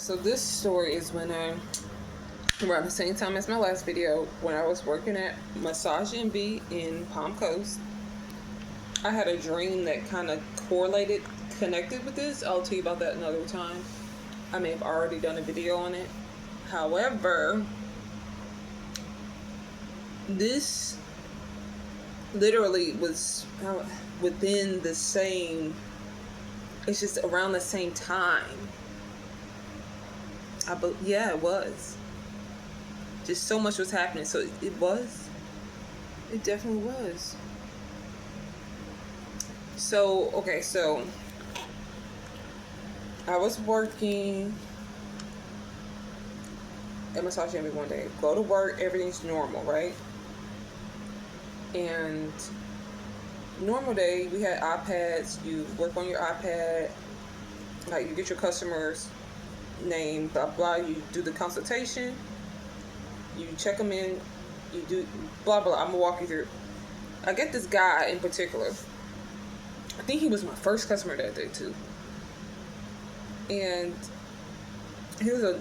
So this story is when around the same time as my last video, when I was working at Massage MB in Palm Coast, I had a dream that kind of connected with this. I'll tell you about that another time. I may have already done a video on it. However, this literally was within the same, it's just around the same time. Yeah, it was. Just so much was happening. So it was. It definitely was. So, okay, so I was working at Massage Envy one day. Go to work, everything's normal, right? And normal day, we had iPads. You work on your iPad. Like, you get your customers' name, blah, blah. You do the consultation. You check them in. You do blah, blah. I'm going to walk you through. I get this guy in particular. I think he was my first customer that day, too. And he was a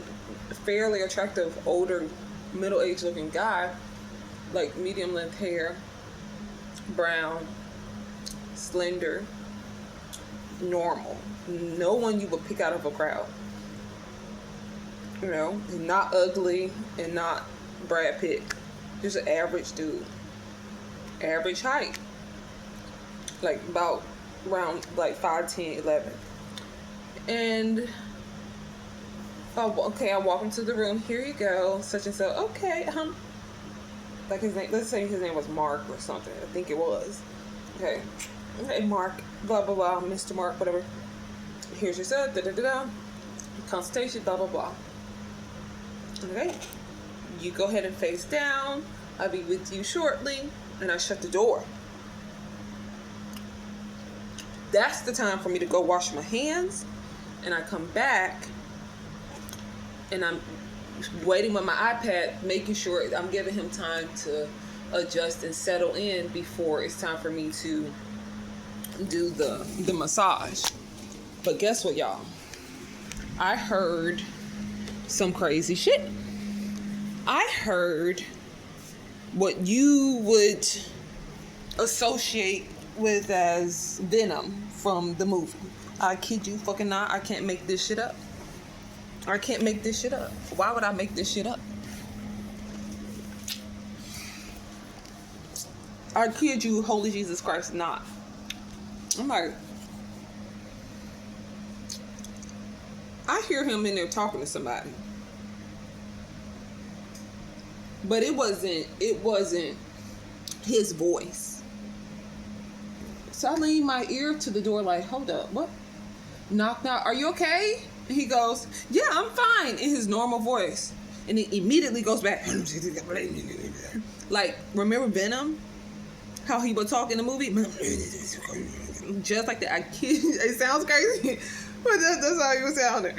fairly attractive, older, middle-aged looking guy. Like, medium length hair. Brown. Slender. Normal. No one you would pick out of a crowd. You know, not ugly and not Brad Pitt. Just an average dude. Average height. Like about around like 5'10", 11. And okay, I walk into the room. Here you go, such and so. Okay, like his name. Let's say his name was Mark or something. I think it was. Okay, Mark. Blah blah blah. Mr. Mark, whatever. Here's your son. Da da da da. Consultation. Blah blah blah. Okay, you go ahead and face down. I'll be with you shortly. And I shut the door. That's the time for me to go wash my hands. And I come back. And I'm waiting with my iPad, making sure I'm giving him time to adjust and settle in before it's time for me to do the massage. But guess what, y'all? I heard some crazy shit. I heard what you would associate with as Venom from the movie. I kid you fucking not. I can't make this shit up. I can't make this shit up. Why would I make this shit up? I kid you, holy Jesus Christ, not. I'm like, I hear him in there talking to somebody. But it wasn't his voice. So I lean my ear to the door like, hold up, what? Knock, knock, are you okay? And he goes, yeah, I'm fine, in his normal voice. And he immediately goes back. Like, remember Venom? How he would talk in the movie? Just like that. I kid you. It sounds crazy, but that's how he was sounding.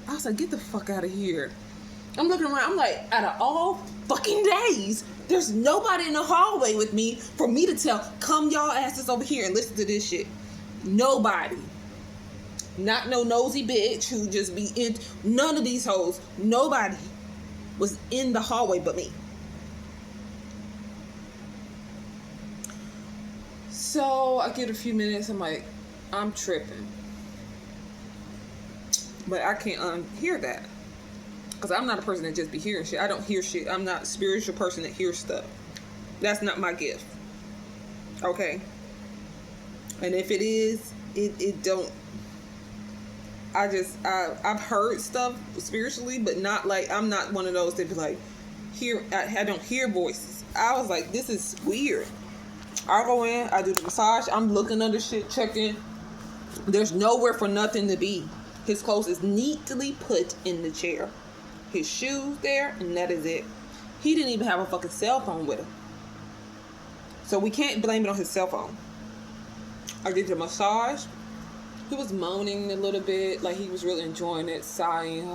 I was like, get the fuck out of here. I'm looking around. I'm like, out of all fucking days, there's nobody in the hallway with me for me to tell, come y'all asses over here and listen to this shit. Nobody. Not no nosy bitch who just be in. None of these hoes. Nobody was in the hallway but me. So I get a few minutes. I'm like, I'm tripping. But I can't unhear that. Because I'm not a person that just be hearing shit. I don't hear shit. I'm not a spiritual person that hears stuff. That's not my gift. Okay? And if it is, it don't. I've heard stuff spiritually, but not like, I'm not one of those that be like, I don't hear voices. I was like, this is weird. I go in, I do the massage, I'm looking under shit, checking. There's nowhere for nothing to be. His clothes is neatly put in the chair. His shoes there, and that is it. He didn't even have a fucking cell phone with him. So we can't blame it on his cell phone. I did the massage. He was moaning a little bit, like he was really enjoying it, sighing.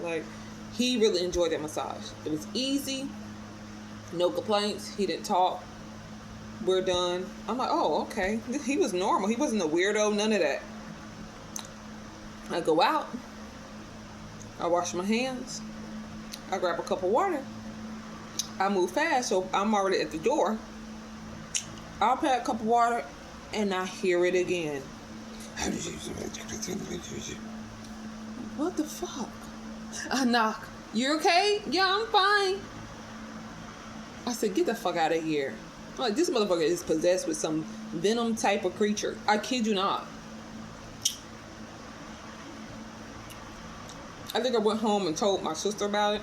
Like, he really enjoyed that massage. It was easy. No complaints. He didn't talk. We're done. I'm like, oh, okay. He was normal. He wasn't a weirdo, none of that. I go out. I wash my hands. I grab a cup of water. I move fast, so I'm already at the door. I'll pack a cup of water, and I hear it again. What the fuck? I knock. You okay? Yeah, I'm fine. I said, get the fuck out of here. I'm like, this motherfucker is possessed with some venom type of creature. I kid you not. I think I went home and told my sister about it.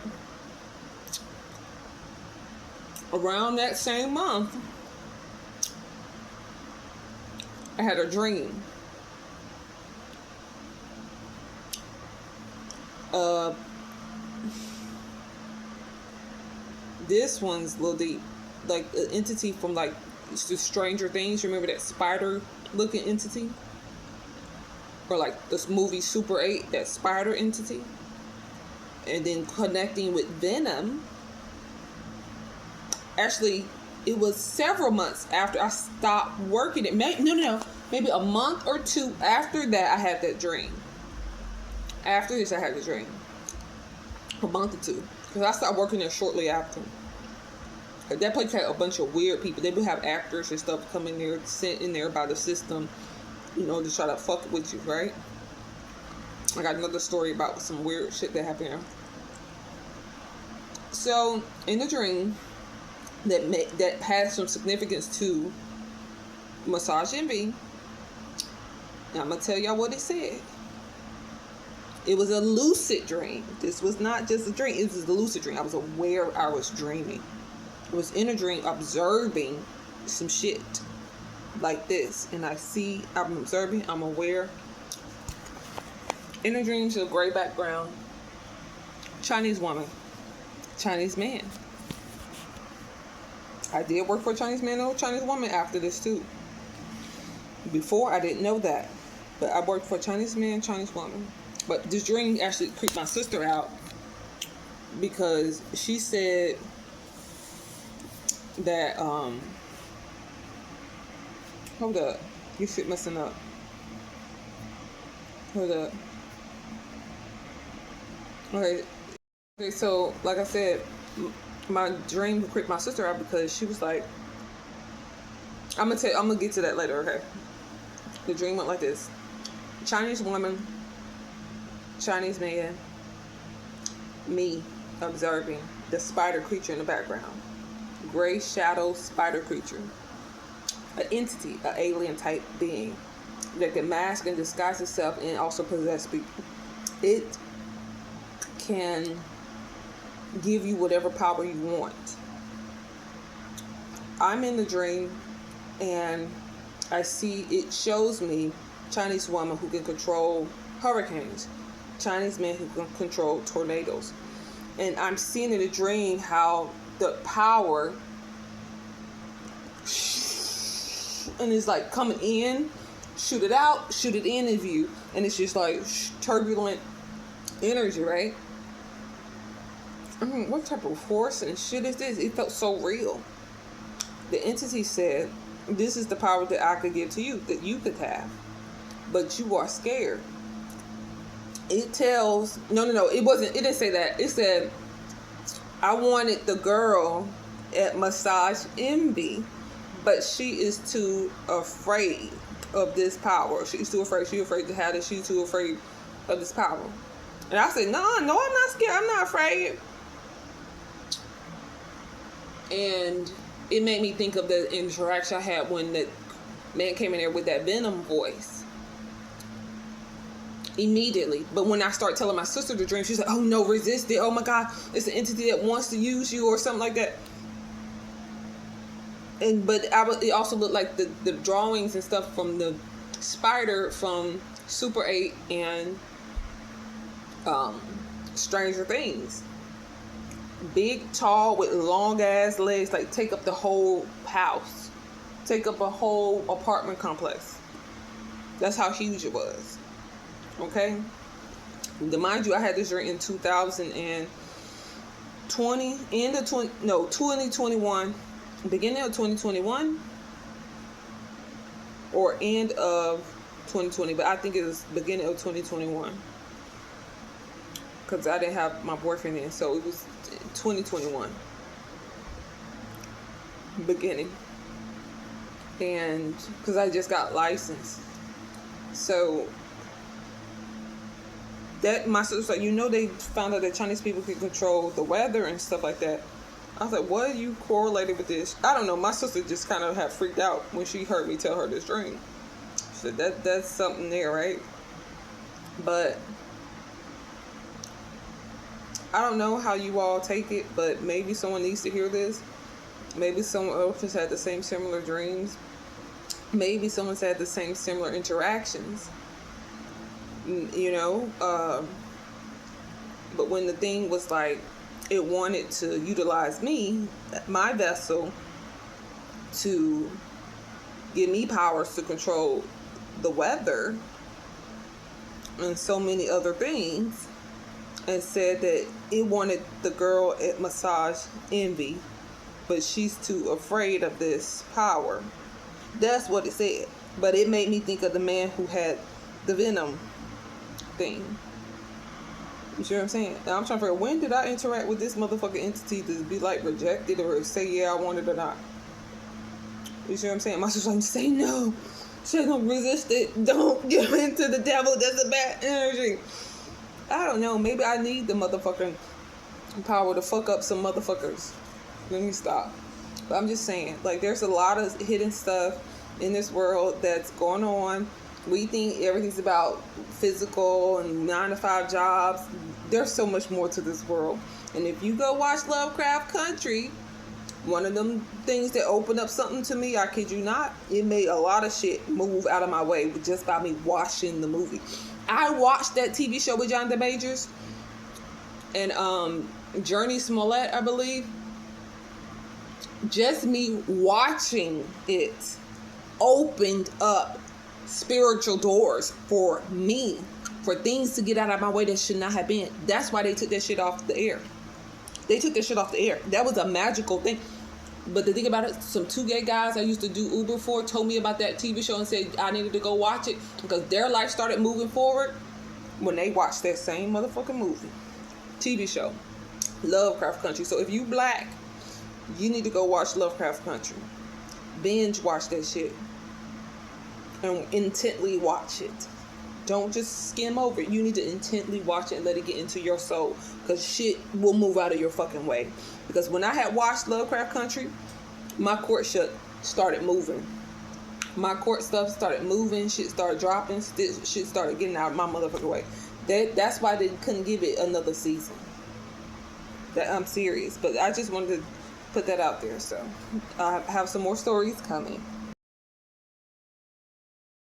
Around that same month, I had a dream. This one's a little deep. Like an entity from like the Stranger Things. Remember that spider looking entity? Or like this movie Super 8, that spider entity. And then connecting with Venom. Actually, it was several months after I stopped working it. Maybe a month or two after that I had that dream. After this I had the dream. A month or two. Because I stopped working there shortly after. That place had a bunch of weird people. They would have actors and stuff come in there, sent in there by the system, you know, to try to fuck with you, right? I got another story about some weird shit that happened there. So, in the dream, that had some significance to Massage Envy, I'm going to tell y'all what it said. It was a lucid dream. This was not just a dream. It was a lucid dream. I was aware I was dreaming. I was in a dream observing some shit like this. And I'm observing, I'm aware. In a dream, to a gray background. Chinese woman. Chinese man. I did work for a Chinese man or a Chinese woman after this too. Before, I didn't know that. But I worked for a Chinese man, Chinese woman. But this dream actually creeped my sister out because she said that, hold up, you shit messing up. Hold up. Okay, so like I said, my dream creeped my sister out because she was like, I'm gonna get to that later, okay? The dream went like this. Chinese woman, Chinese man, me observing the spider creature in the background. Gray shadow spider creature. An entity, an alien type being that can mask and disguise itself and also possess people. It can give you whatever power you want. I'm in the dream and I see it shows me Chinese woman who can control hurricanes, Chinese man who can control tornadoes. And I'm seeing in the dream how the power and it's like coming in, shoot it out, shoot it in of you, and it's just like turbulent energy, right? I mean, what type of force and shit is this? It felt so real. The entity said, this is the power that I could give to you, that you could have, but you are scared. It tells, no, it didn't say that. It said, I wanted the girl at Massage Envy, but she is too afraid of this power. She's too afraid. She's afraid to have this. She's too afraid of this power. And I said, no, I'm not scared. I'm not afraid. And it made me think of the interaction I had when the man came in there with that Venom voice. Immediately. But when I started telling my sister the dream, she's like, oh no, resist it. Oh my God, it's an entity that wants to use you or something like that. But it also looked like the drawings and stuff from the spider from Super 8 and Stranger Things. Big, tall, with long ass legs, like take up the whole house, take up a whole apartment complex. That's how huge it was. Okay, mind you, I had this dream in 2020, 2021, beginning of 2021, or end of 2020, but I think it was beginning of 2021. Because I didn't have my boyfriend in, so it was 2021. Beginning. And because I just got licensed. So that my sister was like, they found out that Chinese people can control the weather and stuff like that. I was like, what are you correlated with this? I don't know. My sister just kind of had freaked out when she heard me tell her this dream. She said that's something there, right? But I don't know how you all take it, but maybe someone needs to hear this. Maybe someone else has had the same similar dreams. Maybe someone's had the same similar interactions. But when the thing was like, it wanted to utilize me, my vessel, to give me powers to control the weather and so many other things, and said that it wanted the girl at Massage Envy, but she's too afraid of this power. That's what it said. But it made me think of the man who had the venom thing. You see what I'm saying? Now I'm trying to figure, when did I interact with this motherfucking entity to be like rejected or say, yeah, I want it or not? You see what I'm saying? My sister's like, say no. Say don't resist it. Don't give in to the devil. That's a bad energy. I don't know. Maybe I need the motherfucking power to fuck up some motherfuckers. Let me stop. But I'm just saying, like, there's a lot of hidden stuff in this world that's going on. We think everything's about physical and 9-to-5 jobs. There's so much more to this world. And if you go watch Lovecraft Country, one of them things that opened up something to me, I kid you not, it made a lot of shit move out of my way just by me watching the movie. I watched that TV show with Jonathan Majors and Journey Smollett, I believe. Just me watching it opened up spiritual doors for me, for things to get out of my way that should not have been. That's why they took that shit off the air. They took that shit off the air. That was a magical thing. But the thing about it, some 2 gay guys I used to do Uber for told me about that TV show and said I needed to go watch it because their life started moving forward when they watched that same motherfucking movie, TV show, Lovecraft Country. So if you black, you need to go watch Lovecraft Country. Binge watch that shit. And intently watch it. Don't just skim over it. You need to intently watch it and let it get into your soul. Because shit will move out of your fucking way. Because when I had watched Lovecraft Country, my court shit started moving. My court stuff started moving. Shit started dropping. Shit started getting out of my motherfucking way. That's why they couldn't give it another season. I'm serious. But I just wanted to put that out there. So I have some more stories coming.